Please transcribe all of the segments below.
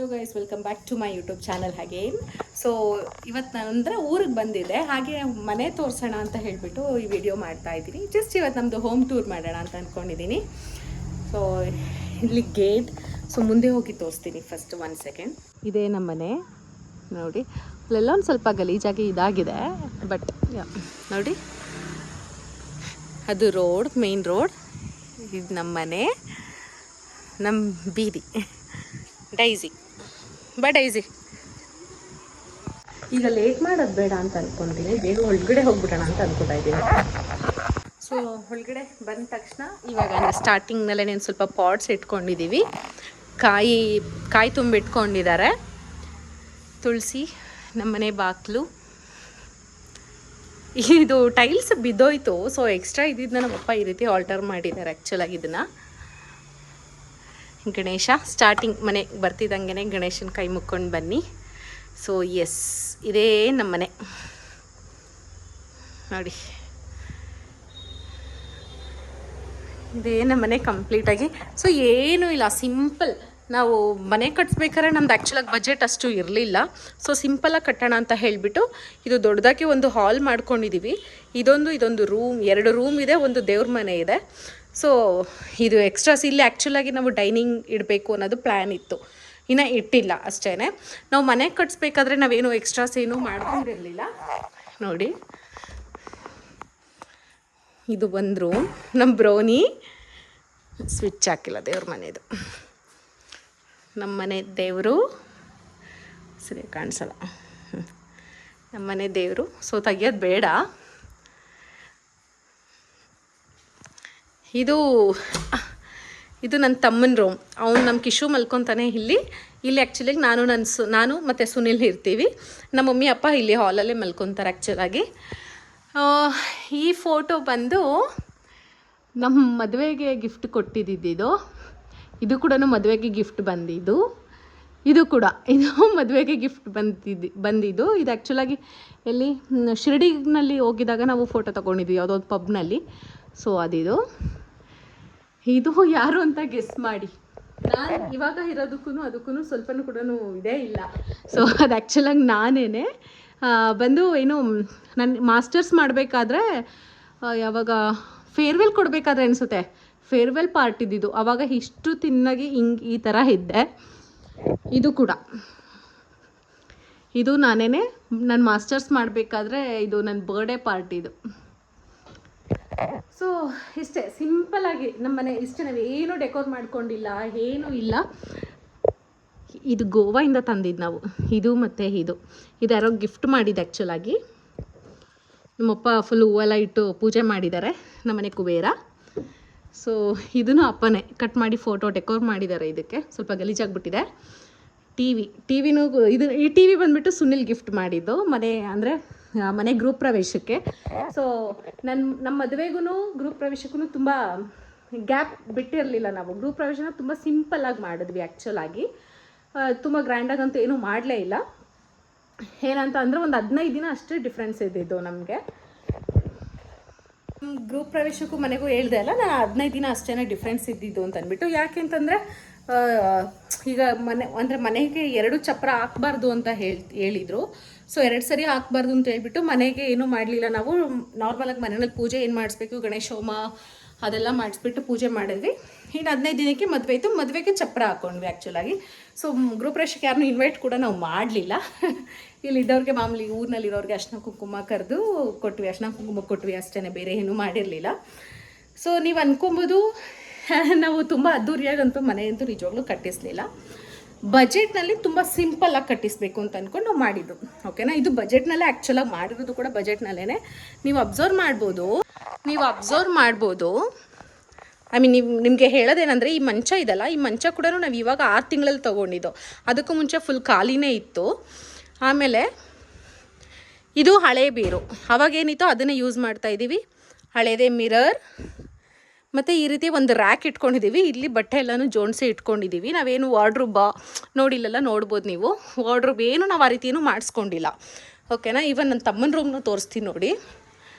Hello guys, welcome back to my YouTube channel again. So ಇವತ್ತು ನಾನು ಅಂದರೆ ಊರಿಗೆ ಬಂದಿದ್ದೆ, ಹಾಗೆ ಮನೆ ತೋರಿಸೋಣ ಅಂತ ಹೇಳಿಬಿಟ್ಟು ಈ ವಿಡಿಯೋ ಮಾಡ್ತಾ ಇದ್ದೀನಿ. ಜಸ್ಟ್ ಇವತ್ತು ನಮ್ಮದು ಹೋಮ್ ಟೂರ್ ಮಾಡೋಣ ಅಂತ ಅಂದ್ಕೊಂಡಿದ್ದೀನಿ. ಸೊ ಇಲ್ಲಿ ಗೇಟ್, ಸೊ ಮುಂದೆ ಹೋಗಿ ತೋರಿಸ್ತೀನಿ. First 1 second. ಇದೇ ನಮ್ಮ ಮನೆ ನೋಡಿ. ಅಲ್ಲೆಲ್ಲ ಒಂದು ಸ್ವಲ್ಪ ಗಲೀಜಾಗಿ ಇದಾಗಿದೆ, ಬಟ್ ನೋಡಿ ಅದು ರೋಡ್, ಮೇನ್ ರೋಡ್. ಇದು ನಮ್ಮ ಮನೆ, ನಮ್ಮ ಬೀದಿ. ಡೈಸಿ ಡೈಸಿ ಈಗ ಲೇಟ್ ಮಾಡೋದು ಬೇಡ ಅಂತ ಅಂದ್ಕೊಂಡಿದ್ದೀನಿ, ಬೇಗ ಒಳಗಡೆ ಹೋಗ್ಬಿಡೋಣ ಅಂತ ಅಂದ್ಕೊತಾ ಇದ್ದೀನಿ. ಸೊ ಒಳಗಡೆ ಬಂದ ತಕ್ಷಣ ಇವಾಗ ಅಂದರೆ ಸ್ಟಾರ್ಟಿಂಗ್ನಲ್ಲೇ ನಾನು ಸ್ವಲ್ಪ ಪಾಟ್ಸ್ ಇಟ್ಕೊಂಡಿದ್ದೀವಿ. ಕಾಯಿ ತುಂಬಿಟ್ಕೊಂಡಿದ್ದಾರೆ. ತುಳಸಿ, ನಮ್ಮನೆ ಬಾಗಿಲು. ಇದು ಟೈಲ್ಸ್ ಬಿದ್ದೋಯ್ತು, ಸೊ ಎಕ್ಸ್ಟ್ರಾ ಇದ್ದಿದ್ದನ್ನ ನಮ್ಮಪ್ಪ ಈ ರೀತಿ ಆಲ್ಟರ್ ಮಾಡಿದ್ದಾರೆ ಆ್ಯಕ್ಚುಲಾಗಿ. ಇದನ್ನು ಗಣೇಶ ಸ್ಟಾರ್ಟಿಂಗ್ ಮನೆಗೆ ಬರ್ತಿದ್ದಂಗೆ ಗಣೇಶನ ಕೈ ಮುಕ್ಕೊಂಡು ಬನ್ನಿ. ಸೊ ಎಸ್, ಇದೇ ನಮ್ಮ ಮನೆ ನೋಡಿ. ಇದೇ ನಮ್ಮ ಮನೆ ಕಂಪ್ಲೀಟಾಗಿ. ಸೊ ಏನೂ ಇಲ್ಲ, ಸಿಂಪಲ್. ನಾವು ಮನೆ ಕಟ್ಸ್ಬೇಕಾದ್ರೆ ನಮ್ದು ಆ್ಯಕ್ಚುಲಾಗಿ ಬಜೆಟ್ ಅಷ್ಟು ಇರಲಿಲ್ಲ. ಸೊ ಸಿಂಪಲಾಗಿ ಕಟ್ಟೋಣ ಅಂತ ಹೇಳಿಬಿಟ್ಟು ಇದು ದೊಡ್ಡದಾಗಿ ಒಂದು ಹಾಲ್ ಮಾಡ್ಕೊಂಡಿದ್ದೀವಿ. ಇದೊಂದು ರೂಮ್, 2 ರೂಮ್ ಇದೆ, ಒಂದು ದೇವ್ರ ಮನೆ ಇದೆ. ಸೊ ಇದು ಎಕ್ಸ್ಟ್ರಾಸ್ ಇಲ್ಲಿ ಆ್ಯಕ್ಚುಲಾಗಿ ನಾವು ಡೈನಿಂಗ್ ಇಡಬೇಕು ಅನ್ನೋದು ಪ್ಲ್ಯಾನ್ ಇತ್ತು, ಇನ್ನೂ ಇಟ್ಟಿಲ್ಲ ಅಷ್ಟೇ. ನಾವು ಮನೆ ಕಟ್ಸ್ಬೇಕಾದ್ರೆ ನಾವೇನು ಎಕ್ಸ್ಟ್ರಾಸ್ ಏನೂ ಮಾಡ್ಕೊಂಡಿರಲಿಲ್ಲ. ನೋಡಿ, ಇದು ಒಂದು ರೂಮ್. ನಮ್ಮ ಬ್ರೌನಿ ಸ್ವಿಚ್ ಹಾಕಿಲ್ಲ, ದೇವ್ರ ಮನೆದು. ನಮ್ಮ ಮನೆ ದೇವರು ಸರಿ ಕಾಣಿಸಲ್ಲ, ನಮ್ಮ ಮನೆ ದೇವರು. ಸೊ ತೆಗಿಯೋದು ಬೇಡ. ಇದು ನನ್ನ ತಮ್ಮನ ರೂಮ್. ಅವ್ನು ನಮ್ಮ ಕಿಶು ಮಲ್ಕೊತಾನೆ ಇಲ್ಲಿ ಆ್ಯಕ್ಚುಲಿ ನಾನು ಮತ್ತು ಸುನಿಲ್ ಇರ್ತೀವಿ. ನಮ್ಮ ಮಮ್ಮಿ ಅಪ್ಪ ಇಲ್ಲಿ ಹಾಲಲ್ಲೇ ಮಲ್ಕೊತಾರೆ ಆ್ಯಕ್ಚುಲಾಗಿ. ಈ ಫೋಟೋ ಬಂದು ನಮ್ಮ ಮದುವೆಗೆ ಗಿಫ್ಟ್ ಕೊಟ್ಟಿದ್ದಿದ್ದು. ಇದು ಕೂಡ ಮದುವೆಗೆ ಗಿಫ್ಟ್ ಬಂದಿದ್ದು. ಇದು ಮದುವೆಗೆ ಗಿಫ್ಟ್ ಬಂದಿದ್ದು. ಇದು ಆ್ಯಕ್ಚುಲಾಗಿ ಎಲ್ಲಿ ಶಿರಡಿನಲ್ಲಿ ಹೋಗಿದಾಗ ನಾವು ಫೋಟೋ ತೊಗೊಂಡಿದ್ವಿ, ಯಾವುದೋ ಒಂದು ಪಬ್ನಲ್ಲಿ. ಸೊ ಇದು ಯಾರು ಅಂತ ಗೆಸ್ ಮಾಡಿ. ನಾನು ಇವಾಗ ಇರೋದಕ್ಕೂ ಅದಕ್ಕೂ ಸ್ವಲ್ಪನೂ ಕೂಡ ಇದೇ ಇಲ್ಲ. ಸೊ ಅದು ಆ್ಯಕ್ಚುಲಾಗಿ ನಾನೇ ಬಂದು ಏನು ನನ್ನ ಮಾಸ್ಟರ್ಸ್ ಮಾಡಬೇಕಾದ್ರೆ, ಯಾವಾಗ ಫೇರ್ವೆಲ್ ಕೊಡಬೇಕಾದ್ರೆ ಅನಿಸುತ್ತೆ, ಫೇರ್ವೆಲ್ ಪಾರ್ಟಿದ್ದು. ಆವಾಗ ಇಷ್ಟು ತಿನ್ನಾಗಿ ಈ ಥರ ಇದ್ದೆ. ಇದು ನಾನೇ ನನ್ನ ಮಾಸ್ಟರ್ಸ್ ಮಾಡಬೇಕಾದ್ರೆ, ಇದು ನನ್ನ ಬರ್ಡೇ ಪಾರ್ಟಿದು. ಸೊ ಇಷ್ಟೇ ಸಿಂಪಲ್ಲಾಗಿ ನಮ್ಮ ಮನೆ ಇಷ್ಟೇ. ನಾವೇನು ಡೆಕೋರ್ ಮಾಡ್ಕೊಂಡಿಲ್ಲ, ಏನೂ ಇಲ್ಲ. ಇದು ಗೋವಾಯಿಂದ ತಂದಿದ್ದು ನಾವು. ಇದು ಯಾರೋ ಗಿಫ್ಟ್ ಮಾಡಿದ್ದು ಆ್ಯಕ್ಚುಲಾಗಿ. ನಮ್ಮಪ್ಪ ಫುಲ್ ಹೂವೆಲ್ಲ ಇಟ್ಟು ಪೂಜೆ ಮಾಡಿದ್ದಾರೆ, ನಮ್ಮನೆ ಕುಬೇರ. ಸೊ ಇದೂ ಅಪ್ಪನೇ ಕಟ್ ಮಾಡಿ ಫೋಟೋ ಡೆಕೋರ್ ಮಾಡಿದ್ದಾರೆ. ಇದಕ್ಕೆ ಸ್ವಲ್ಪ ಗಲೀಜಾಗ್ಬಿಟ್ಟಿದೆ. ಟಿವಿನೂ ಈ ಟಿ ವಿ ಬಂದುಬಿಟ್ಟು ಸುನಿಲ್ ಗಿಫ್ಟ್ ಮಾಡಿದ್ದು, ಮನೆ ಗೃಹ ಪ್ರವೇಶಕ್ಕೆ. ಸೊ ನಮ್ಮ ಮದುವೆಗೂ ಗೃಹ ಪ್ರವೇಶಕ್ಕೂ ತುಂಬ ಗ್ಯಾಪ್ ಬಿಟ್ಟಿರಲಿಲ್ಲ. ನಾವು ಗೃಹ ಪ್ರವೇಶನ ತುಂಬ ಸಿಂಪಲ್ಲಾಗಿ ಮಾಡಿದ್ವಿ ಆ್ಯಕ್ಚುಲಾಗಿ. ತುಂಬ ಗ್ರ್ಯಾಂಡಾಗಂತೂ ಏನೂ ಮಾಡಲೇ ಇಲ್ಲ. ಏನಂತ ಅಂದರೆ ಒಂದು 15 ದಿನ ಅಷ್ಟೇ ಡಿಫ್ರೆನ್ಸ್ ಇದ್ದಿದ್ದು ನಮಗೆ. ಗೃಹ ಪ್ರವೇಶಕ್ಕೂ ಮನೆಗೂ ಹೇಳ್ದೆ ಅಲ್ಲ, ನಾನು 15 ದಿನ ಅಷ್ಟೇ ಡಿಫ್ರೆನ್ಸ್ ಇದ್ದಿದ್ದು ಅಂತ ಅಂದ್ಬಿಟ್ಟು. ಯಾಕೆಂತಂದರೆ ಈಗ ಮನೆಗೆ 2 ಚಪ್ರ ಹಾಕಬಾರ್ದು ಅಂತ ಹೇಳಿದರು. ಸೊ 2 ಸರಿ ಹಾಕಬಾರ್ದು ಅಂತ ಹೇಳ್ಬಿಟ್ಟು ಮನೆಗೆ ಏನೂ ಮಾಡಲಿಲ್ಲ. ನಾವು ನಾರ್ಮಲಾಗಿ ಮನೆಯಲ್ಲಿ ಪೂಜೆ ಏನು ಮಾಡಿಸ್ಬೇಕು, ಗಣೇಶ ಹೋಮ ಅದೆಲ್ಲ ಮಾಡಿಸ್ಬಿಟ್ಟು ಪೂಜೆ ಮಾಡಿದ್ವಿ. ಇನ್ನು 15 ದಿನಕ್ಕೆ ಮದುವೆ ಇತ್ತು, ಮದುವೆಗೆ ಚಪ್ರ ಹಾಕ್ಕೊಂಡ್ವಿ ಆ್ಯಕ್ಚುಲಾಗಿ. ಸೊ ಗೃಹಪ್ರವೇಶಕ್ಕೆ ಯಾರನ್ನೂ ಇನ್ವೈಟ್ ಕೂಡ ನಾವು ಮಾಡಲಿಲ್ಲ. ಇಲ್ಲಿದ್ದವ್ರಿಗೆ ಮಾಮೂಲಿ ಊರಿನಲ್ಲಿರೋರಿಗೆ ಅರ್ಶಿನ ಕುಂಕುಮ ಕರೆದು ಕೊಟ್ವಿ, ಅರ್ಶಿನ ಕುಂಕುಮ ಕೊಟ್ವಿ ಅಷ್ಟೇ, ಬೇರೆ ಏನೂ ಮಾಡಿರಲಿಲ್ಲ. ಸೊ ನೀವು ಅನ್ಕೊಬೋದು ನಾವು ತುಂಬ ಅದ್ದೂರಿಯಾಗಂತೂ ಮನೆಯಂತೂ ನಿಜವಾಗ್ಲೂ ಕಟ್ಟಿಸಲಿಲ್ಲ. ಬಜೆಟ್ನಲ್ಲಿ ತುಂಬ ಸಿಂಪಲ್ಲಾಗಿ ಕಟ್ಟಿಸ್ಬೇಕು ಅಂತ ಅಂದ್ಕೊಂಡು ನಾವು ಮಾಡಿದ್ದು. ಓಕೆನಾ, ಇದು ಬಜೆಟ್ನಲ್ಲೇ ಆ್ಯಕ್ಚುಲಾಗಿ ಮಾಡಿರೋದು ಕೂಡ ಬಜೆಟ್ನಲ್ಲೇ. ನೀವು ಅಬ್ಸರ್ವ್ ಮಾಡ್ಬೋದು. ನಿಮಗೆ ಹೇಳೋದೇನೆಂದರೆ, ಈ ಮಂಚ ಇದಲ್ಲ, ಈ ಮಂಚ ಕೂಡ ನಾವು ಇವಾಗ 6 ತಿಂಗಳಲ್ಲಿ ತೊಗೊಂಡಿದ್ದು. ಅದಕ್ಕೂ ಮುಂಚೆ ಫುಲ್ ಖಾಲಿನೇ ಇತ್ತು. ಆಮೇಲೆ ಇದು ಹಳೆ ಬೀರು, ಅವಾಗೇನಿತ್ತೋ ಅದನ್ನೇ ಯೂಸ್ ಮಾಡ್ತಾಯಿದ್ದೀವಿ. ಹಳೇದೇ ಮಿರರ್, ಮತ್ತು ಈ ರೀತಿ ಒಂದು ರ್ಯಾಕ್ ಇಟ್ಕೊಂಡಿದ್ದೀವಿ. ಇಲ್ಲಿ ಬಟ್ಟೆ ಎಲ್ಲನೂ ಜೋಡಿಸಿ ಇಟ್ಕೊಂಡಿದ್ದೀವಿ. ನಾವೇನು ವಾರ್ಡ್ರೂಬ್ ನೋಡಿಲ್ಲೆಲ್ಲ ನೋಡ್ಬೋದು ನೀವು. ವಾರ್ಡ್ರೂಬ್ ಏನು ನಾವು ಆ ರೀತಿ ಏನೂ ಮಾಡಿಸ್ಕೊಂಡಿಲ್ಲ. ಓಕೆನಾ. ಇವನ್ ನನ್ನ ತಮ್ಮನ ರೂಮ್ನ ತೋರಿಸ್ತೀನಿ ನೋಡಿ.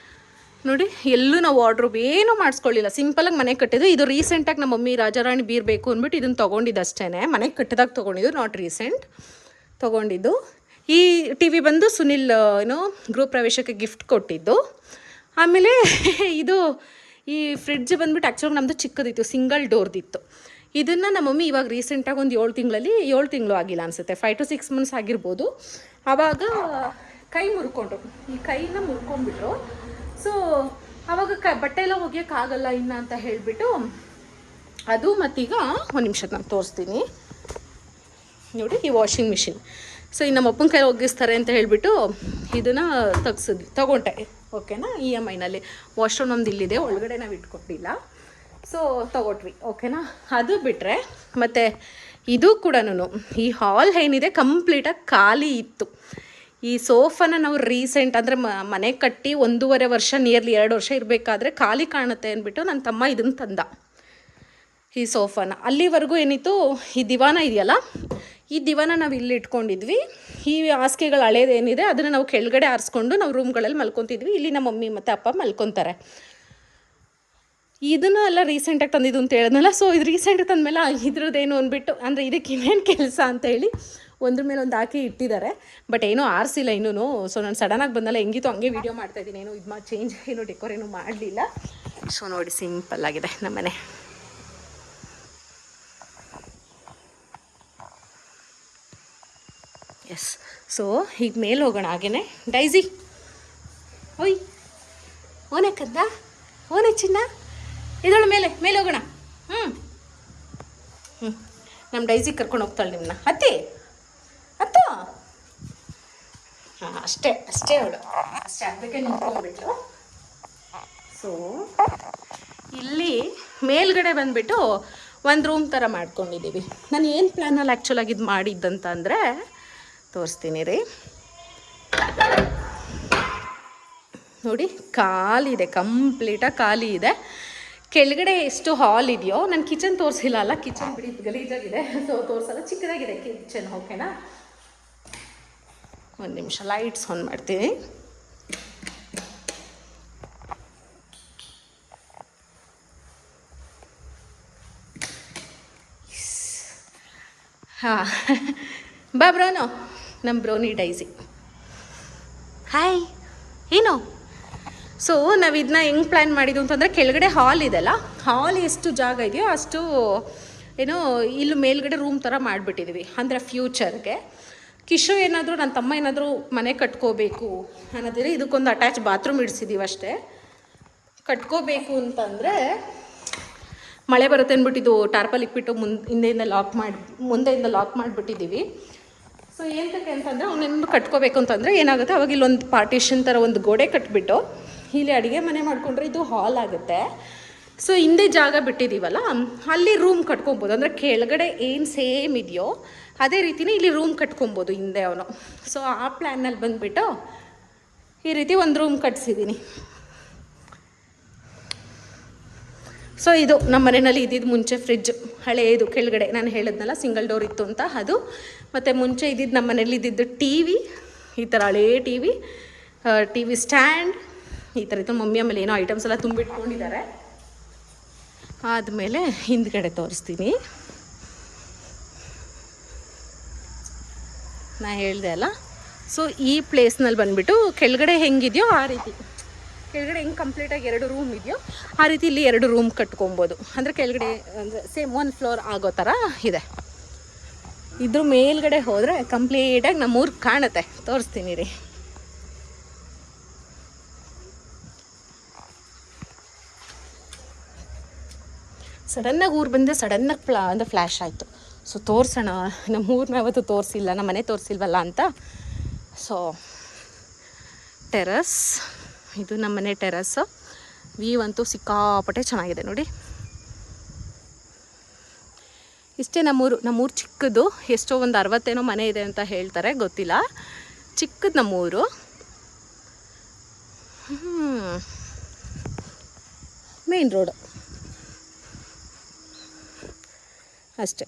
ನೋಡಿ ಎಲ್ಲೂ ನಾವು ವಾರ್ಡ್ರೋಬ್ ಏನೂ ಮಾಡಿಸ್ಕೊಳ್ಳಿಲ್ಲ, ಸಿಂಪಲಾಗಿ ಮನೆ ಕಟ್ಟಿದ್ದು. ಇದು ರೀಸೆಂಟಾಗಿ ನಮ್ಮ ಮಮ್ಮಿ ರಾಜಾರಾಣಿ ಬೀರ್ ಬೇಕು ಅಂದ್ಬಿಟ್ಟು ಇದನ್ನು ತೊಗೊಂಡಿದ್ದು ಅಷ್ಟೇ, ಮನೆಗೆ ಕಟ್ಟಿದಾಗ ತೊಗೊಂಡಿದ್ದು, ನಾಟ್ ರೀಸೆಂಟ್ ತೊಗೊಂಡಿದ್ದು. ಈ ಟಿ ವಿ ಬಂದು ಸುನಿಲ್ ಗೃಹ ಪ್ರವೇಶಕ್ಕೆ ಗಿಫ್ಟ್ ಕೊಟ್ಟಿದ್ದು. ಆಮೇಲೆ ಇದು ಈ ಫ್ರಿಡ್ಜ್ ಬಂದ್ಬಿಟ್ಟು ಆ್ಯಕ್ಚುಲಿ ನಮ್ಮದು ಚಿಕ್ಕದಿತ್ತು, ಸಿಂಗಲ್ ಡೋರ್ದಿತ್ತು. ಇದನ್ನು ನಮ್ಮ ಮಮ್ಮಿ ಇವಾಗ ರೀಸೆಂಟಾಗಿ ಒಂದು 7 ತಿಂಗಳು ಆಗಿಲ್ಲ ಅನಿಸುತ್ತೆ, 5 to 6 months ಆಗಿರ್ಬೋದು. ಆವಾಗ ಕೈ ಮುರ್ಕೊಂಡ್ರು, ಈ ಕೈನ ಮುರ್ಕೊಂಡ್ಬಿಟ್ರು. ಸೊ ಆವಾಗ ಬಟ್ಟೆ ಎಲ್ಲ ಒಗೆಯೋಕ್ಕಾಗಲ್ಲ ಇನ್ನು ಅಂತ ಹೇಳಿಬಿಟ್ಟು ಅದು. ಮತ್ತೀಗ ಒಂದು ನಿಮಿಷ ನಾನು ತೋರಿಸ್ತೀನಿ ನೋಡಿ, ಈ ವಾಷಿಂಗ್ ಮಿಷಿನ್. ಸೊ ಇನ್ನು ನಮ್ಮ ಅಪ್ಪನ ಕೈ ಒಗ್ಗಿಸ್ತಾರೆ ಅಂತ ಹೇಳಿಬಿಟ್ಟು ಇದನ್ನು ತಗೊಂಡೆ, ಓಕೆನಾ. EMIನಲ್ಲಿ ವಾಶ್ರೂಮ್ ನಮ್ದು ಇಲ್ಲಿದೆ, ಒಳಗಡೆ ನಾವು ಇಟ್ಕೊಟ್ಟಿಲ್ಲ, ಸೊ ತೊಗೊಟ್ವಿ, ಓಕೆನಾ. ಅದು ಬಿಟ್ಟರೆ ಮತ್ತು ಇದು ಕೂಡ ಈ ಹಾಲ್ ಏನಿದೆ ಕಂಪ್ಲೀಟಾಗಿ ಖಾಲಿ ಇತ್ತು. ಈ ಸೋಫಾನ ನಾವು ರೀಸೆಂಟ್ ಅಂದರೆ ಮನೆ ಕಟ್ಟಿ 1.5 ವರ್ಷ, ನಿಯರ್ಲಿ 2 ವರ್ಷ ಇರಬೇಕಾದ್ರೆ ಖಾಲಿ ಕಾಣುತ್ತೆ ಅಂದ್ಬಿಟ್ಟು ನನ್ನ ತಮ್ಮ ಇದನ್ನು ತಂದ, ಈ ಸೋಫಾನ. ಅಲ್ಲಿವರೆಗೂ ಏನಿತ್ತು, ಈ ದಿವಾನ ಇದೆಯಲ್ಲ, ಈ ದಿವಾನ ನಾವು ಇಲ್ಲಿ ಇಟ್ಕೊಂಡಿದ್ವಿ. ಈ ಹಾಸಿಗೆಗಳು ಹಳೇದೇನಿದೆ ಅದನ್ನು ನಾವು ಕೆಳಗಡೆ ಆರಿಸ್ಕೊಂಡು ನಾವು ರೂಮ್ಗಳಲ್ಲಿ ಮಲ್ಕೊತಿದ್ವಿ. ಇಲ್ಲಿ ನಮ್ಮ ಮಮ್ಮಿ ಮತ್ತು ಅಪ್ಪ ಮಲ್ಕೊತಾರೆ. ಇದನ್ನು ಎಲ್ಲ ರೀಸೆಂಟಾಗಿ ತಂದಿದ್ದು ಅಂತ ಹೇಳಿದ್ನಲ್ಲ. ಸೊ ಇದು ರೀಸೆಂಟಾಗಿ ತಂದಮೇಲೆ ಇದ್ರದ್ದೇನು ಅಂದ್ಬಿಟ್ಟು, ಅಂದರೆ ಇದಕ್ಕೆ ಇನ್ನೇನು ಕೆಲಸ ಅಂತೇಳಿ ಒಂದ್ರ ಮೇಲೆ ಒಂದು ಹಾಕಿ ಇಟ್ಟಿದ್ದಾರೆ. ಬಟ್ ಏನೂ ಆರಿಸಿಲ್ಲ ಇನ್ನೂ. ಸೊ ನಾನು ಸಡನ್ನಾಗಿ ಬಂದಲ್ಲ, ಹೆಂಗಿತ್ತು ಹಂಗೆ ವೀಡಿಯೋ ಮಾಡ್ತಾಯಿದ್ದೀನಿ, ಏನೋ ಇದು ಚೇಂಜ್ ಏನೋ ಡೆಕೋರ್ ಏನೂ ಮಾಡಲಿಲ್ಲ. ಸೊ ನೋಡಿ, ಸಿಂಪಲ್ಲಾಗಿದೆ ನಮ್ಮನೆ. ಎಸ್. ಸೊ ಈಗ ಮೇಲೆ ಹೋಗೋಣ. ಹಾಗೇನೆ ಡೈಸಿ, ಓಯ್ ಓನೆ ಕಂದ, ಓನೆ ಚಿನ್ನ, ಇದಳು ಮೇಲೆ ಹೋಗೋಣ. ನಮ್ಮ ಡೈಸಿ ಕರ್ಕೊಂಡು ಹೋಗ್ತಾಳೆ ನಿಮ್ಮನ್ನ. ಹತ್ತಿ ಹಾಂ, ಅಷ್ಟೇ ಅವಳು ಅಷ್ಟೇ, ಅದಕ್ಕೆ ನಿಂತ್ಕೊಂಡ್ಬಿಟ್ಲು. ಸೊ ಇಲ್ಲಿ ಮೇಲ್ಗಡೆ ಬಂದುಬಿಟ್ಟು ಒಂದು ರೂಮ್ ಥರ ಮಾಡ್ಕೊಂಡಿದ್ದೀವಿ. ನಾನು ಏನು ಪ್ಲ್ಯಾನಲ್ಲಿ ಆ್ಯಕ್ಚುಲಾಗಿ ಇದು ಮಾಡಿದ್ದಂತ ಅಂದರೆ ತೋರಿಸ್ತೀನಿ ರೀ. ನೋಡಿ, ಖಾಲಿ ಇದೆ, ಕಂಪ್ಲೀಟಾಗಿ ಖಾಲಿ ಇದೆ. ಕೆಳಗಡೆ ಎಷ್ಟು ಹಾಲ್ ಇದೆಯೋ, ನಾನು ಕಿಚನ್ ತೋರಿಸಿಲ್ಲ ಅಲ್ಲ, ಕಿಚನ್ ಬಿಡಿ ಗಲೀಜಾಗಿದೆ, ಸೊ ತೋರಿಸಲ್ಲ. ಚಿಕ್ಕದಾಗಿದೆ ಕಿಚನ್, ಓಕೆನಾ. ಒಂದು ನಿಮಿಷ ಲೈಟ್ಸ್ ಆನ್ ಮಾಡ್ತೀನಿ. ಹಾಂ, ಬಾ ಬ್ರೋನು, ನಮ್ಮ ಬ್ರೋನಿ ಡೈಸಿ. ಹಾಯ್, ಏನು. ಸೊ ನಾವು ಇದನ್ನ ಹೆಂಗೆ ಪ್ಲ್ಯಾನ್ ಮಾಡಿದ್ದು ಅಂತಂದರೆ, ಕೆಳಗಡೆ ಹಾಲ್ ಇದೆಲ್ಲ, ಹಾಲ್ ಎಷ್ಟು ಜಾಗ ಇದೆಯೋ ಅಷ್ಟು ಏನೋ ಇಲ್ಲಿ ಮೇಲ್ಗಡೆ ರೂಮ್ ಥರ ಮಾಡಿಬಿಟ್ಟಿದ್ವಿ. ಅಂದರೆ ಫ್ಯೂಚರ್ಗೆ ಕಿಶು ಏನಾದರೂ, ನನ್ನ ತಮ್ಮ ಏನಾದರೂ ಮನೆ ಕಟ್ಕೋಬೇಕು ಅನ್ನೋದಿದ್ರೆ ಇದಕ್ಕೊಂದು ಅಟ್ಯಾಚ್ ಬಾತ್ರೂಮ್ ಇಡಿಸಿದ್ದೀವಿ ಅಷ್ಟೇ. ಕಟ್ಕೋಬೇಕು ಅಂತಂದರೆ ಮಳೆ ಬರುತ್ತೆ ಅಂದ್ಬಿಟ್ಟಿದ್ದು ಟಾರ್ಪಲ್ ಇಕ್ಬಿಟ್ಟು ಮುಂದೆಯಿಂದ ಲಾಕ್ ಮಾಡಿಬಿಟ್ಟಿದ್ದೀವಿ. ಸೊ ಏನಕ್ಕೆ ಅಂತಂದರೆ ಅವನೇನು ಕಟ್ಕೋಬೇಕು ಅಂತಂದರೆ ಏನಾಗುತ್ತೆ, ಅವಾಗ ಇಲ್ಲೊಂದು ಪಾರ್ಟಿಷನ್ ಥರ ಒಂದು ಗೋಡೆ ಕಟ್ಬಿಟ್ಟು ಇಲ್ಲಿ ಅಡುಗೆ ಮನೆ ಮಾಡಿಕೊಂಡ್ರೆ ಇದು ಹಾಲ್ ಆಗುತ್ತೆ. ಸೊ ಹಿಂದೆ ಜಾಗ ಬಿಟ್ಟಿದ್ದೀವಲ್ಲ, ಅಲ್ಲಿ ರೂಮ್ ಕಟ್ಕೊಬೋದು. ಅಂದರೆ ಕೆಳಗಡೆ ಏನು ಸೇಮ್ ಇದೆಯೋ ಅದೇ ರೀತಿಯೇ ಇಲ್ಲಿ ರೂಮ್ ಕಟ್ಕೊಬೋದು ಹಿಂದೆ ಅವನು. ಸೊ ಆ ಪ್ಲ್ಯಾನಲ್ಲಿ ಬಂದುಬಿಟ್ಟು ಈ ರೀತಿ ಒಂದು ರೂಮ್ ಕಟ್ಸಿದ್ದೀನಿ. ಸೊ ಇದು ನಮ್ಮ ಮನೆಯಲ್ಲಿ ಇದ್ದಿದ್ದು ಮುಂಚೆ ಫ್ರಿಡ್ಜ್ ಹಳೆಯದು, ಕೆಳಗಡೆ ನಾನು ಹೇಳಿದ್ನಲ್ಲ ಸಿಂಗಲ್ ಡೋರ್ ಇತ್ತು ಅಂತ ಅದು. ಮತ್ತು ಮುಂಚೆ ಇದ್ದಿದ್ದು ನಮ್ಮ ಮನೇಲಿ ಇದ್ದಿದ್ದು TV, ಈ ಥರ ಹಳೇ ಟಿ ವಿ ಸ್ಟ್ಯಾಂಡ್ ಈ ಥರ ಇತ್ತು. ಮಮ್ಮಿ ಆಮೇಲೆ ಏನೋ ಐಟಮ್ಸ್ ಎಲ್ಲ ತುಂಬಿಟ್ಕೊಂಡಿದ್ದಾರೆ. ಆದಮೇಲೆ ಹಿಂದ್ಗಡೆ ತೋರಿಸ್ತೀನಿ. ನಾ ಹೇಳಿದೆ ಅಲ್ಲ, ಸೊ ಈ ಪ್ಲೇಸ್ನಲ್ಲಿ ಬಂದುಬಿಟ್ಟು ಕೆಳಗಡೆ ಹೆಂಗಿದೆಯೋ ಆ ರೀತಿ, ಕೆಳಗಡೆ ಹೆಂಗೆ ಕಂಪ್ಲೀಟಾಗಿ 2 ರೂಮ್ ಇದೆಯೋ ಆ ರೀತಿ ಇಲ್ಲಿ 2 ರೂಮ್ ಕಟ್ಕೊಬೋದು. ಅಂದರೆ ಕೆಳಗಡೆ ಅಂದರೆ ಸೇಮ್ 1 floor ಆಗೋ ಥರ ಇದೆ. ಇದ್ರ ಮೇಲ್ಗಡೆ ಹೋದರೆ ಕಂಪ್ಲೀಟಾಗಿ ನಮ್ಮೂರು ಕಾಣುತ್ತೆ, ತೋರಿಸ್ತೀನಿ ರೀ. ಸಡನ್ನಾಗಿ ಊರು ಬಂದರೆ ಸಡನ್ನಾಗಿ ಅಂದರೆ ಫ್ಲ್ಯಾಶ್ ಆಯಿತು. ಸೊ ತೋರಿಸೋಣ, ನಮ್ಮೂರನ್ನ ಯಾವತ್ತೂ ತೋರಿಸಿಲ್ಲ, ನಮ್ಮ ಮನೆ ತೋರಿಸಿಲ್ವಲ್ಲ ಅಂತ. ಸೊ ಟೆರಸ್, ಇದು ನಮ್ಮ ಮನೆ ಟೆರಸ್ಸು. ವ್ಯೂ ಅಂತೂ ಸಿಕ್ಕಾಪಟ್ಟೆ ಚೆನ್ನಾಗಿದೆ ನೋಡಿ. ಇಷ್ಟೇ ನಮ್ಮೂರು ಚಿಕ್ಕದು, ಎಷ್ಟೋ ಒಂದು 60 ಮನೆ ಇದೆ ಅಂತ ಹೇಳ್ತಾರೆ, ಗೊತ್ತಿಲ್ಲ. ಚಿಕ್ಕದು ನಮ್ಮೂರು. ಮೇನ್ ರೋಡು ಅಷ್ಟೇ.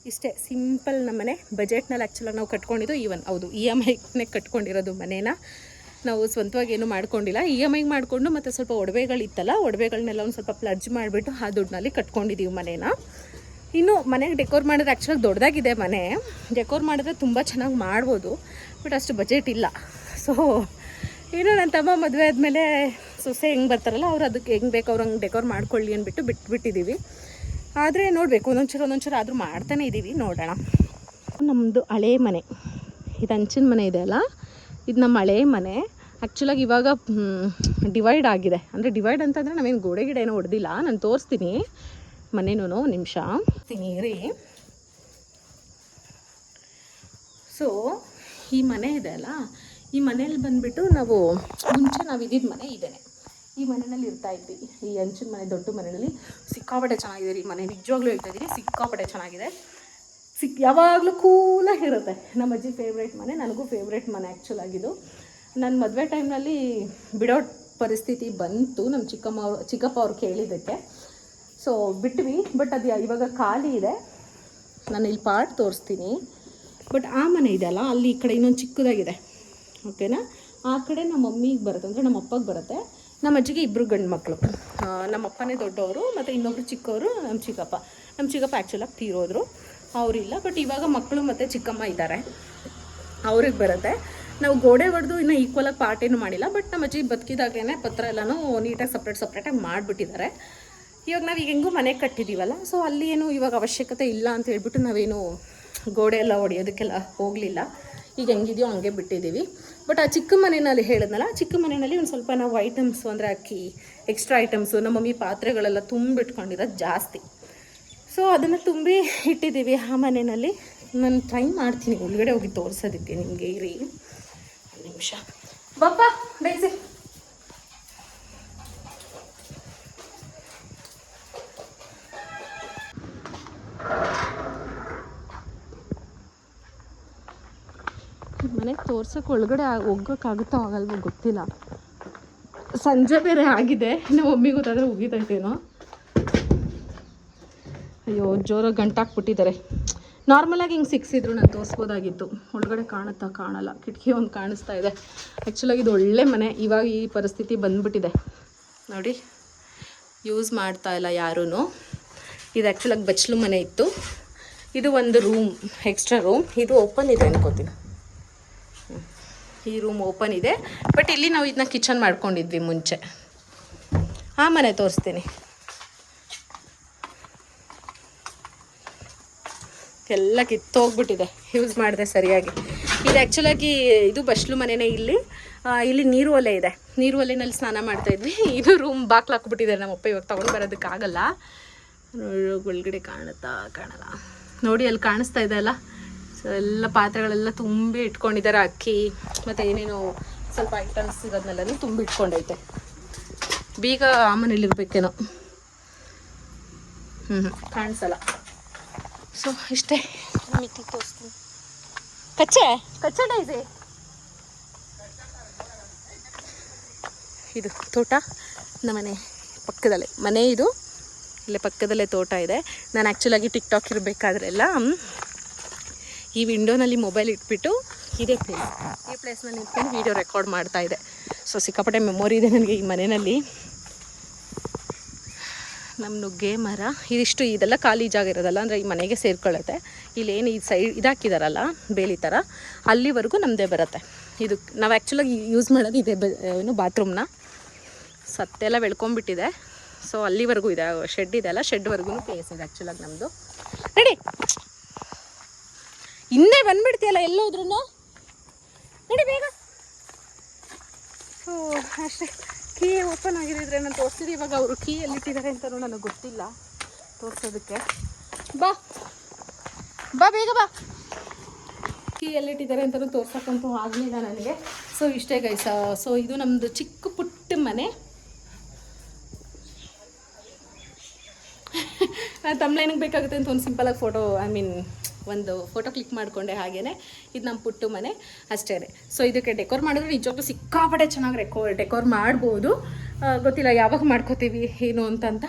ಇಷ್ಟೇ ಸಿಂಪಲ್ ನಮ್ಮನೆ. ಬಜೆಟ್ನಲ್ಲಿ ಆ್ಯಕ್ಚುಲಾಗಿ ನಾವು ಕಟ್ಕೊಂಡಿದ್ದು ಹೌದು EMIನೇ ಕಟ್ಕೊಂಡಿರೋದು ಮನೇನ. ನಾವು ಸ್ವಂತವಾಗಿ ಏನು ಮಾಡ್ಕೊಂಡಿಲ್ಲ, EMI ಮಾಡಿಕೊಂಡು ಮತ್ತು ಸ್ವಲ್ಪ ಒಡವೆಗಳಿತ್ತಲ್ಲ, ಒಡವೆಗಳನ್ನೆಲ್ಲ ಒಂದು ಸ್ವಲ್ಪ ಪ್ಲಡ್ಜ್ ಮಾಡಿಬಿಟ್ಟು ಆ ದುಡ್ಡಿನಲ್ಲಿ ಕಟ್ಕೊಂಡಿದ್ದೀವಿ ಮನೇನ. ಇನ್ನು ಮನೆಗೆ ಡೆಕೋರ್ ಮಾಡಿದ್ರೆ ಆ್ಯಕ್ಚುಲಾಗಿ ದೊಡ್ಡದಾಗಿದೆ ಮನೆ, ಡೆಕೋರ್ ಮಾಡಿದ್ರೆ ತುಂಬ ಚೆನ್ನಾಗಿ ಮಾಡ್ಬೋದು, ಬಟ್ ಅಷ್ಟು ಬಜೆಟ್ ಇಲ್ಲ. ಸೊ ಇನ್ನು ನನ್ನ ತಮ್ಮ ಮದುವೆ ಆದಮೇಲೆ ಸೊಸೆ ಹೆಂಗೆ ಬರ್ತಾರಲ್ಲ ಅವ್ರು ಅದಕ್ಕೆ ಹೆಂಗೆ ಬೇಕು ಅವ್ರು ಹಂಗೆ ಡೆಕೋರ್ ಮಾಡ್ಕೊಳ್ಳಿ ಅಂದ್ಬಿಟ್ಟು ಬಿಟ್ಬಿಟ್ಟಿದ್ದೀವಿ. ಆದರೆ ನೋಡಬೇಕು, ಒಂದೊಂಚೂರು ಆದರೂ ಮಾಡ್ತಾನೆ ಇದ್ದೀವಿ, ನೋಡೋಣ. ನಮ್ಮದು ಹಳೇ ಮನೆ, ಇದು ಹಂಚಿನ ಮನೆ ಇದೆ ಅಲ್ಲ, ಇದು ನಮ್ಮ ಹಳೇ ಮನೆ. ಆ್ಯಕ್ಚುಲಾಗಿ ಇವಾಗ ಡಿವೈಡ್ ಆಗಿದೆ. ಅಂದರೆ ಡಿವೈಡ್ ಅಂತಂದರೆ ನಾವೇನು ಗೋಡೆ ಗಿಡ ಏನೋ ಹೊಡೆದಿಲ್ಲ. ನಾನು ತೋರಿಸ್ತೀನಿ ಮನೇನೂ, ನಿಮಿಷ ರೀ. ಸೊ ಈ ಮನೆ ಇದೆ ಅಲ್ಲ, ಈ ಮನೇಲಿ ಬಂದುಬಿಟ್ಟು ನಾವು ಮುಂಚೆ ನಾವು ಇದ್ದಿದ್ದ ಮನೆ ಇದ್ದೇನೆ, ಈ ಮನೆಯಲ್ಲಿ ಇರ್ತಾ ಇದ್ವಿ. ಈ ಹಂಚಿನ ಮನೆ ದೊಡ್ಡ ಮನೆಯಲ್ಲಿ ಸಿಕ್ಕಾಪಟ್ಟೆ ಚೆನ್ನಾಗಿದೆ ರೀ ಮನೆ, ನಿಜವಾಗ್ಲೂ ಹೇಳ್ತಾ ಇದ್ದೀನಿ, ಸಿಕ್ಕಾಪಟ್ಟೆ ಚೆನ್ನಾಗಿದೆ. ಯಾವಾಗಲೂ ಕೂಲಾಗಿರುತ್ತೆ. ನಮ್ಮ ಅಜ್ಜಿ ಫೇವ್ರೇಟ್ ಮನೆ, ನನಗೂ ಫೇವ್ರೇಟ್ ಮನೆ ಆ್ಯಕ್ಚುಲಾಗಿದ್ದು. ನನ್ನ ಮದುವೆ ಟೈಮ್ನಲ್ಲಿ ಬಿಡೋ ಪರಿಸ್ಥಿತಿ ಬಂತು ನಮ್ಮ ಚಿಕ್ಕಪ್ಪ ಅವ್ರು ಕೇಳಿದ್ದಕ್ಕೆ. ಸೊ ಬಿಟ್ವಿ, ಬಟ್ ಅದು ಇವಾಗ ಖಾಲಿ ಇದೆ. ನಾನು ಇಲ್ಲಿ ಪಾರ್ಟ್ ತೋರಿಸ್ತೀನಿ. ಬಟ್ ಆ ಮನೆ ಇದೆ ಅಲ್ಲ, ಅಲ್ಲಿ ಈ ಕಡೆ ಇನ್ನೊಂದು ಚಿಕ್ಕದಾಗಿದೆ, ಓಕೆನಾ. ಆ ಕಡೆ ನಮ್ಮ ಮಮ್ಮಿಗೆ ಬರುತ್ತೆ, ಅಂದರೆ ನಮ್ಮ ಅಪ್ಪಗೆ ಬರುತ್ತೆ. ನಮ್ಮ ಅಜ್ಜಿಗೆ 2 ಗಂಡು ಮಕ್ಕಳು, ನಮ್ಮ ಅಪ್ಪನೇ ದೊಡ್ಡವರು ಮತ್ತು ಇನ್ನೊಬ್ಬರು ಚಿಕ್ಕವರು ನಮ್ಮ ಚಿಕ್ಕಪ್ಪ ಆ್ಯಕ್ಚುಲಾಗಿ ತೀರೋದ್ರು, ಅವರಿಲ್ಲ. ಬಟ್ ಇವಾಗ ಮಕ್ಕಳು ಮತ್ತು ಚಿಕ್ಕಮ್ಮ ಇದ್ದಾರೆ, ಅವ್ರಿಗೆ ಬರುತ್ತೆ. ನಾವು ಗೋಡೆ ಹೊಡೆದು ಇನ್ನೂ ಈಕ್ವಲಾಗಿ ಪಾರ್ಟ್ ಏನು ಮಾಡಿಲ್ಲ, ಬಟ್ ನಮ್ಮ ಅಜ್ಜಿ ಬದುಕಿದಾಗಲೇ ಪತ್ರ ಎಲ್ಲನೂ ನೀಟಾಗಿ ಸಪ್ರೇಟಾಗಿ ಮಾಡಿಬಿಟ್ಟಿದ್ದಾರೆ. ಇವಾಗ ನಾವು ಈಗ ಹೆಂಗೂ ಮನೆ ಕಟ್ಟಿದ್ದೀವಲ್ಲ, ಸೊ ಅಲ್ಲಿ ಏನು ಇವಾಗ ಅವಶ್ಯಕತೆ ಇಲ್ಲ ಅಂತ ಹೇಳ್ಬಿಟ್ಟು ನಾವೇನು ಗೋಡೆ ಎಲ್ಲ ಹೊಡೆಯೋದಕ್ಕೆಲ್ಲ ಹೋಗಲಿಲ್ಲ. ಈಗ ಹೆಂಗಿದೆಯೋ ಹಂಗೆ ಬಿಟ್ಟಿದ್ದೀವಿ. ಬಟ್ ಆ ಚಿಕ್ಕ ಮನೆಯಲ್ಲಿ ಹೇಳಿದ್ನಲ್ಲ, ಚಿಕ್ಕ ಮನೆಯಲ್ಲಿ ಒಂದು ಸ್ವಲ್ಪ ನಾವು ಐಟಮ್ಸು ಅಂದರೆ ಅಕ್ಕಿ, ಎಕ್ಸ್ಟ್ರಾ ಐಟಮ್ಸು, ನಮ್ಮ ಮಮ್ಮಿ ಪಾತ್ರೆಗಳೆಲ್ಲ ತುಂಬಿಟ್ಕೊಂಡಿರೋದು ಜಾಸ್ತಿ. ಸೊ ಅದನ್ನು ತುಂಬಿ ಇಟ್ಟಿದ್ದೀವಿ ಆ ಮನೆಯಲ್ಲಿ. ನಾನು ಟ್ರೈ ಮಾಡ್ತೀನಿ ಒಳಗಡೆ ಹೋಗಿ ತೋರಿಸೋದಕ್ಕೆ ನಿಮಗೆ. ಇರಿ ಒಂದು ನಿಮಿಷ, ಬಾಪ್ಪ ಡೈಸಿ. ಮನೆ ತೋರ್ಸೋಕೆ ಒಳಗಡೆ ಹೋಗೋಕ್ಕಾಗುತ್ತೋ ಆಗಲ್ವೋ ಗೊತ್ತಿಲ್ಲ. ಸಂಜೆ ಬೇರೆ ಆಗಿದೆ, ನಮ್ಮ ಮಮ್ಮಿ ಗೊತ್ತಾದರೆ ಉಗಿತೈತೇನೋ. ಅಯ್ಯೋ ಜೋರಾಗಿ ಗಂಟಾಕ್ಬಿಟ್ಟಿದ್ದಾರೆ. ನಾರ್ಮಲಾಗಿ ಹಿಂಗೆ ಸಿಕ್ಸಿದ್ರು ನಾನು ತೋರಿಸ್ಬೋದಾಗಿತ್ತು. ಒಳಗಡೆ ಕಾಣಲ್ಲ, ಕಿಟಕಿ ಒಂದು ಕಾಣಿಸ್ತಾ ಇದೆ. ಆ್ಯಕ್ಚುಲಾಗಿ ಇದು ಒಳ್ಳೆ ಮನೆ, ಇವಾಗ ಈ ಪರಿಸ್ಥಿತಿ ಬಂದುಬಿಟ್ಟಿದೆ ನೋಡಿ, ಯೂಸ್ ಮಾಡ್ತಾ ಇಲ್ಲ ಯಾರೂ. ಇದು ಆ್ಯಕ್ಚುಲಾಗಿ ಬಚ್ಚಲು ಮನೆ ಇತ್ತು. ಇದು ಒಂದು ರೂಮ್, ಎಕ್ಸ್ಟ್ರಾ ರೂಮ್. ಇದು ಓಪನ್ ಇದೆ ಅನ್ಕೋತೀನಿ, ಈ ರೂಮ್ ಓಪನ್ ಇದೆ. ಬಟ್ ಇಲ್ಲಿ ನಾವು ಇದನ್ನ ಕಿಚನ್ ಮಾಡ್ಕೊಂಡಿದ್ವಿ ಮುಂಚೆ. ಆ ಮನೆ ತೋರಿಸ್ತೀನಿ. ಎಲ್ಲ ಕಿತ್ತೋಗ್ಬಿಟ್ಟಿದೆ, ಯೂಸ್ ಮಾಡಿದೆ ಸರಿಯಾಗಿ. ಇದು ಆ್ಯಕ್ಚುಲಾಗಿ ಇದು ಬಸ್ಲು ಮನೆಯೇ. ಇಲ್ಲಿ ನೀರು ಒಲೆ ಇದೆ, ನೀರು ಒಲೆಯಲ್ಲಿ ಸ್ನಾನ ಮಾಡ್ತಾಯಿದ್ವಿ. ಇದು ರೂಮ್ ಬಾಕ್ಲು ಹಾಕ್ಬಿಟ್ಟಿದ್ದಾರೆ ನಮ್ಮಪ್ಪ, ಇವಾಗ ತೊಗೊಂಡು ಬರೋದಕ್ಕಾಗಲ್ಲ. ಒಳಗಡೆ ಕಾಣಲ್ಲ ನೋಡಿ, ಅಲ್ಲಿ ಕಾಣಿಸ್ತಾ ಇದೆ ಅಲ್ಲ. ಸೊ ಎಲ್ಲ ಪಾತ್ರೆಗಳೆಲ್ಲ ತುಂಬಿ ಇಟ್ಕೊಂಡಿದ್ದಾರೆ, ಅಕ್ಕಿ ಮತ್ತು ಏನೇನು ಸ್ವಲ್ಪ ಐಟಮ್ಸ್ ಇರೋದನ್ನೆಲ್ಲ ತುಂಬಿ ಇಟ್ಕೊಂಡೈತೆ. ಬೀಗ ಆ ಮನೇಲಿರ್ಬೇಕೇನೋ, ಕಾಣಿಸಲ್ಲ. ಸೊ ಇಷ್ಟೇ, ಮಿತಿ ತೋರಿಸ್ತೀನಿ. ಕಚ್ಚೆ ಡೈಸಿ. ಇದು ತೋಟ ನಮ್ಮನೆ ಪಕ್ಕದಲ್ಲೇ ಮನೆ, ಇದು ಇಲ್ಲೇ ಪಕ್ಕದಲ್ಲೇ ತೋಟ ಇದೆ. ನಾನು ಆ್ಯಕ್ಚುಲಾಗಿ ಟಿಕ್ಟಾಕ್ ಇರಬೇಕಾದ್ರೆಲ್ಲ ಈ ವಿಂಡೋನಲ್ಲಿ ಮೊಬೈಲ್ ಇಟ್ಬಿಟ್ಟು ಈ ಪ್ಲೇಸ್ನಲ್ಲಿ ನಿಂತ್ಕೊಂಡು ವೀಡಿಯೋ ರೆಕಾರ್ಡ್ ಮಾಡ್ತಾಯಿದ್ದೆ. ಸೊ ಸಿಕ್ಕಾಪಟ್ಟೆ ಮೆಮೊರಿ ಇದೆ ನನಗೆ ಈ ಮನೆಯಲ್ಲಿ. ನಮ್ಮ ನುಗ್ಗೆ ಮರ ಇದಿಷ್ಟು, ಇದೆಲ್ಲ ಖಾಲಿ ಜಾಗ ಇರೋದಲ್ಲ, ಅಂದರೆ ಈ ಮನೆಗೆ ಸೇರ್ಕೊಳ್ಳುತ್ತೆ. ಇಲ್ಲೇನು ಈ ಸೈಡ್ ಇದಾಕಿದಾರಲ್ಲ ಬೇಲಿ ಥರ, ಅಲ್ಲಿವರೆಗೂ ನಮ್ಮದೇ ಬರುತ್ತೆ. ಇದು ನಾವು ಆ್ಯಕ್ಚುಲಾಗಿ ಯೂಸ್ ಮಾಡೋದು ಇದೆ, ಏನು ಬಾತ್ರೂಮ್ನ. ಸತ್ತೆಲ್ಲ ಬೆಳ್ಕೊಂಬಿಟ್ಟಿದೆ. ಸೊ ಅಲ್ಲಿವರೆಗೂ ಇದೆ, ಶೆಡ್ ಇದೆ ಅಲ್ಲ, ಶೆಡ್ವರೆಗೂ ಪ್ಲೇಸ್ ಇದೆ ಆ್ಯಕ್ಚುಲಾಗಿ ನಮ್ಮದು. ರೆಡಿ, ಇನ್ನೇ ಬಂದುಬಿಡ್ತೀಯಲ್ಲ ಎಲ್ಲೋದ್ರೂ, ನೋಡಿ ಬೇಗ. ಸೊ ಅಷ್ಟೇ, ಕೀ ಓಪನ್ ಆಗಿರಿದ್ರೆ ನಾನು ತೋರಿಸಿದ್ರೆ, ಇವಾಗ ಅವರು ಕೀ ಎಲ್ಲಿಟ್ಟಿದ್ದಾರೆ ಅಂತಲೂ ನನಗೆ ಗೊತ್ತಿಲ್ಲ ತೋರಿಸೋದಕ್ಕೆ. ಬಾ ಬೇಗ ಬಾ. ಕೀ ಎಲ್ಲಿಟ್ಟಿದ್ದಾರೆ ಅಂತಲೂ ತೋರ್ಸೋಕ್ಕಂತೂ ಆಗಲಿಲ್ಲ ನನಗೆ. ಸೊ ಇಷ್ಟೇ ಗೈಸ. ಸೊ ಇದು ನಮ್ಮದು ಚಿಕ್ಕ ಪುಟ್ಟ ಮನೆ. ತಮ್ಲೈನಿಗೆ ಬೇಕಾಗುತ್ತೆ ಅಂತ ಒಂದು ಸಿಂಪಲಾಗಿ ಫೋಟೋ, ಒಂದು ಫೋಟೋ ಕ್ಲಿಕ್ ಮಾಡಿಕೊಂಡೆ, ಹಾಗೇ ಇದು ನಮ್ಮ ಪುಟ್ಟು ಮನೆ ಅಷ್ಟೇ. ಸೊ ಇದಕ್ಕೆ ಡೆಕೋರ್ ಮಾಡಿದ್ರೆ ನಿಜವಾಗ್ಲೂ ಸಿಕ್ಕಾಪಟ್ಟೆ ಚೆನ್ನಾಗಿ ಡೆಕೋರ್ ಮಾಡ್ಬೋದು. ಗೊತ್ತಿಲ್ಲ ಯಾವಾಗ ಮಾಡ್ಕೋತೀವಿ ಏನು ಅಂತ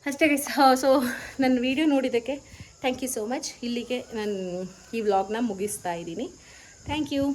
ಅಷ್ಟೇ ಗೈಸ್. ಸೊ ನನ್ನ ವಿಡಿಯೋ ನೋಡಿದ್ದಕ್ಕೆ ಥ್ಯಾಂಕ್ ಯು ಸೋ ಮಚ್. ಇಲ್ಲಿಗೆ ನಾನು ಈ ವ್ಲಾಗ್ನ ಮುಗಿಸ್ತಾ ಇದ್ದೀನಿ. Thank you.